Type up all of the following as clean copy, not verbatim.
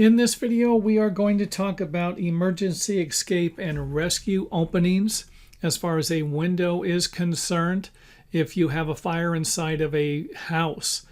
In this video, we are going to talk about emergency escape and rescue openings as far as a window is concerned. If you have a fire inside of a house,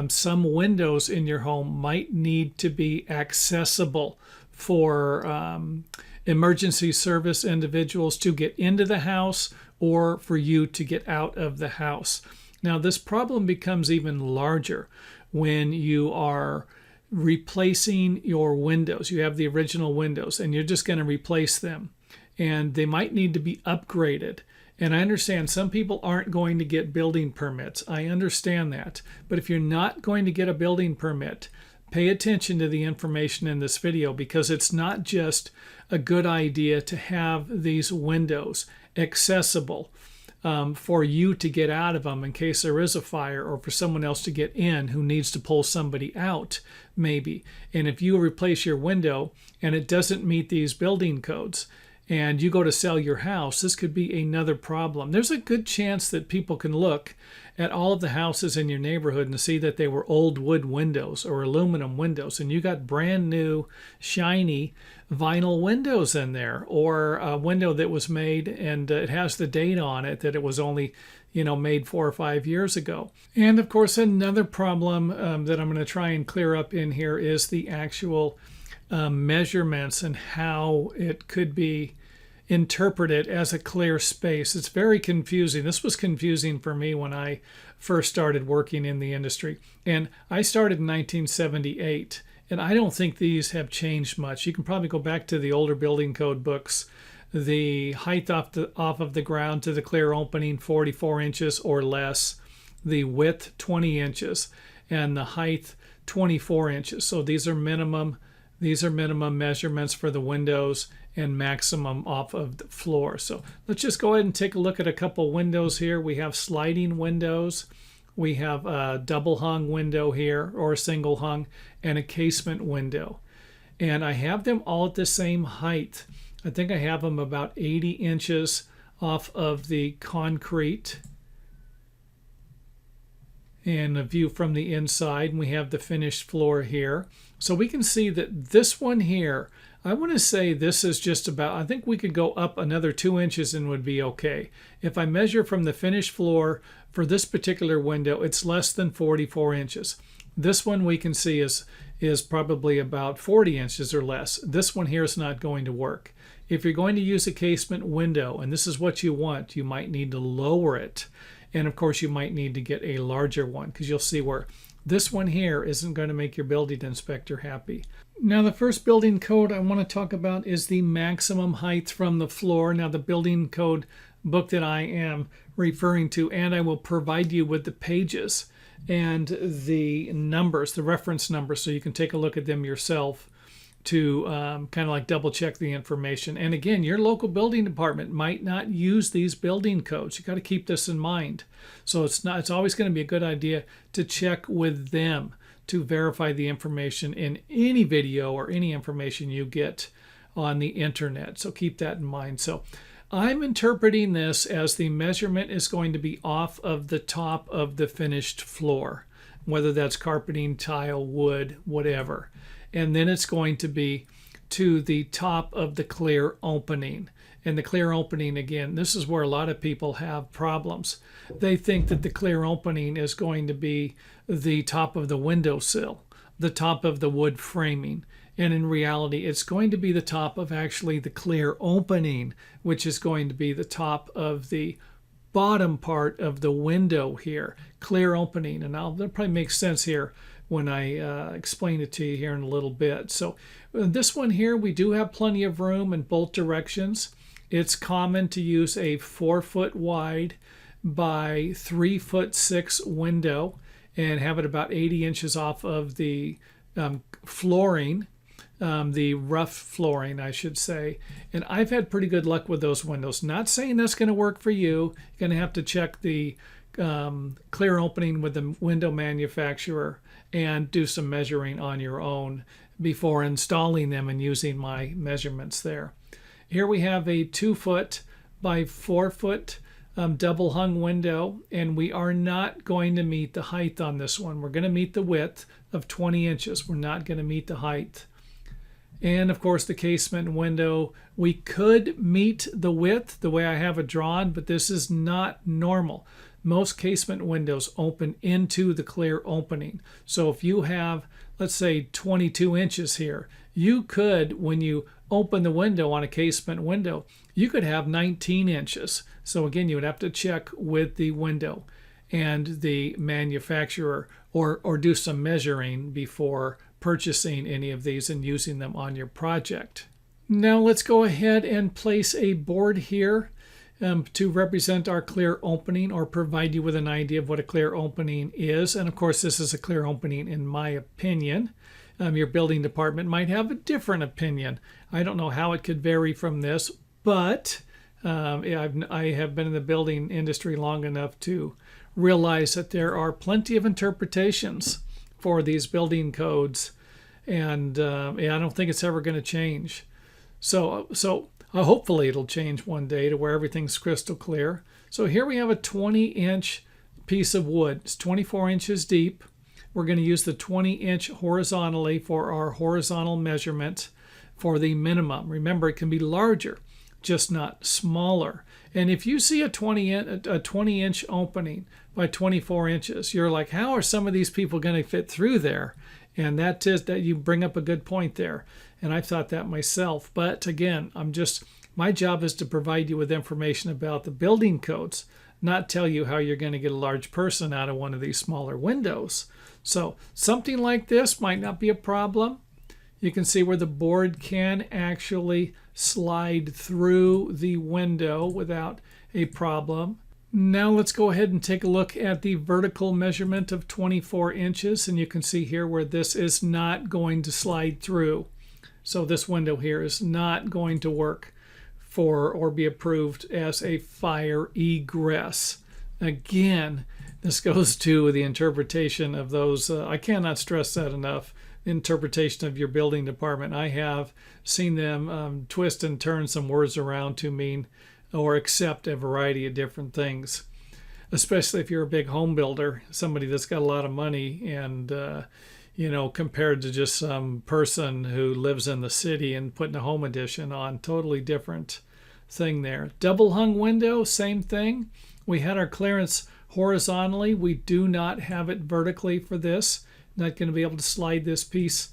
some windows in your home might need to be accessible for emergency service individuals to get into the house or for you to get out of the house. Now, this problem becomes even larger when you are replacing your windows. You have the original windows and you're just going to replace them, and they might need to be upgraded. And I understand some people aren't going to get building permits. I understand that. But if you're not going to get a building permit, pay attention to the information in this video, because it's not just a good idea to have these windows accessible for you to get out of them in case there is a fire, or for someone else to get in who needs to pull somebody out, maybe. And if you replace your window and it doesn't meet these building codes, and you go to sell your house, this could be another problem. There's a good chance that people can look at all of the houses in your neighborhood and see that they were old wood windows or aluminum windows, and you got brand new, shiny vinyl windows in there, or a window that was made and it has the date on it that it was only made 4 or 5 years ago. And of course, another problem that I'm going to try and clear up in here is the actual measurements and how it could be interpreted as a clear space. It's very confusing. This was confusing for me when I first started working in the industry. And I started in 1978, and I don't think these have changed much. You can probably go back to the older building code books. The height off of the ground to the clear opening, 44 inches or less. The width, 20 inches. And the height, 24 inches. So these are minimum measurements for the windows and maximum off of the floor. So let's just go ahead and take a look at a couple windows here. We have sliding windows. We have a double hung window here, or a single hung, and a casement window. And I have them all at the same height. I think I have them about 80 inches off of the concrete. And a view from the inside, and we have the finished floor here. So we can see that this one here, I want to say this is just about, I think we could go up another 2 inches and would be okay. If I measure from the finished floor for this particular window, it's less than 44 inches. This one we can see is probably about 40 inches or less. This one here is not going to work. If you're going to use a casement window, and this is what you want, you might need to lower it. And of course, you might need to get a larger one, because you'll see where this one here isn't going to make your building inspector happy. Now, the first building code I want to talk about is the maximum height from the floor. Now, the building code book that I am referring to, and I will provide you with the pages and the numbers, the reference numbers, so you can take a look at them yourself to kind of like double check the information. And again, your local building department might not use these building codes. You got to keep this in mind. So it's always going to be a good idea to check with them to verify the information in any video or any information you get on the internet. So keep that in mind. So I'm interpreting this as the measurement is going to be off of the top of the finished floor, whether that's carpeting, tile, wood, whatever. And then it's going to be to the top of the clear opening. And the clear opening, again, this is where a lot of people have problems. They think that the clear opening is going to be the top of the windowsill, the top of the wood framing. And in reality, it's going to be the top of actually the clear opening, which is going to be the top of the bottom part of the window here. Clear opening. And that'll probably make sense here when I explain it to you here in a little bit. So this one here, we do have plenty of room in both directions. It's common to use a 4-foot wide by 3'6" window and have it about 80 inches off of the flooring, the rough flooring, I should say. And I've had pretty good luck with those windows. Not saying that's going to work for you. You're going to have to check the clear opening with the window manufacturer and do some measuring on your own before installing them and using my measurements there. Here we have a 2-foot by 4-foot double hung window, and we are not going to meet the height on this one. We're going to meet the width of 20 inches. We're not going to meet the height And of course the casement window, we could meet the width the way I have it drawn, but this is not normal. Most casement windows open into the clear opening. So if you have, let's say 22 inches here, you could, when you open the window on a casement window, you could have 19 inches. So again, you would have to check with the window and the manufacturer, or do some measuring before purchasing any of these and using them on your project. Now let's go ahead and place a board here to represent our clear opening, or provide you with an idea of what a clear opening is. And of course, this is a clear opening in my opinion. Your building department might have a different opinion. I don't know how it could vary from this, but I have been in the building industry long enough to realize that there are plenty of interpretations for these building codes, and I don't think it's ever going to change. So hopefully it'll change one day to where everything's crystal clear. So here we have a 20-inch piece of wood. It's 24 inches deep. We're going to use the 20-inch horizontally for our horizontal measurement for the minimum. Remember, it can be larger, just not smaller. And if you see a 20-inch opening by 24 inches, you're like, how are some of these people going to fit through there? And that you bring up a good point there. And I've thought that myself. But again, my job is to provide you with information about the building codes, not tell you how you're going to get a large person out of one of these smaller windows. So something like this might not be a problem. You can see where the board can actually slide through the window without a problem. Now let's go ahead and take a look at the vertical measurement of 24 inches. And you can see here where this is not going to slide through. So this window here is not going to work for or be approved as a fire egress. Again, this goes to the interpretation of those. I cannot stress that enough. Interpretation of your building department. I have seen them twist and turn some words around to mean or accept a variety of different things, especially if you're a big home builder, somebody that's got a lot of money, and compared to just some person who lives in the city and putting a home addition on. Totally different thing there. Double hung window, same thing. We had our clearance horizontally. We do not have it vertically for this. Not going to be able to slide this piece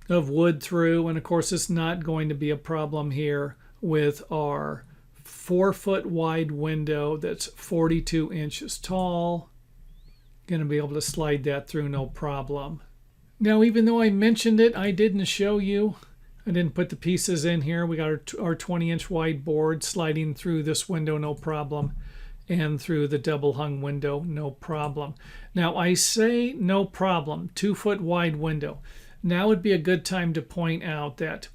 of wood through. And of course, it's not going to be a problem here with our 4-foot wide window that's 42 inches tall. Going to be able to slide that through no problem. Now, even though I mentioned it, I didn't show you. I didn't put the pieces in here. We got our 20-inch wide board sliding through this window, no problem. And through the double hung window, no problem. Now I say no problem, 2-foot wide window. Now would be a good time to point out that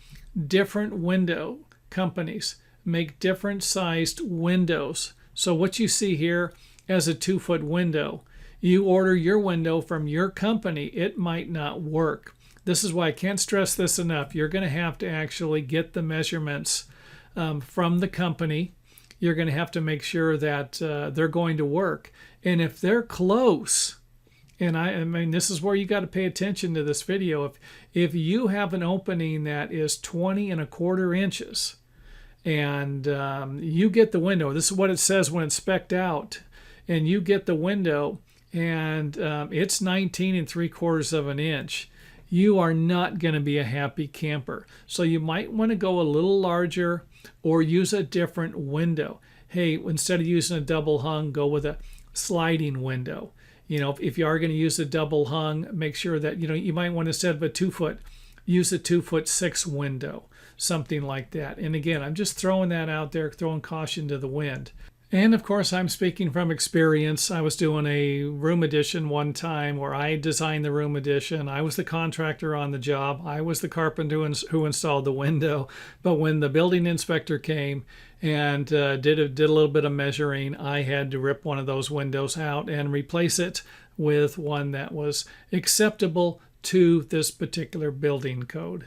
different window companies make different sized windows. So what you see here as a 2-foot window, you order your window from your company, it might not work. This is why I can't stress this enough. You're going to have to actually get the measurements from the company. You're going to have to make sure that they're going to work. And if they're close, and I mean, this is where you got to pay attention to this video. If you have an opening that is 20¼ inches and you get the window, this is what it says when it's spec'd out, and you get the window and it's 19¾ inch, you are not going to be a happy camper. So you might want to go a little larger or use a different window. Hey, instead of using a double hung, go with a sliding window. If you are going to use a double hung, make sure that, you might want to, instead of a 2-foot, use a 2'6" window, something like that. And again, I'm just throwing that out there, throwing caution to the wind. And of course, I'm speaking from experience. I was doing a room addition one time where I designed the room addition. I was the contractor on the job. I was the carpenter who installed the window. But when the building inspector came and did a little bit of measuring, I had to rip one of those windows out and replace it with one that was acceptable to this particular building code.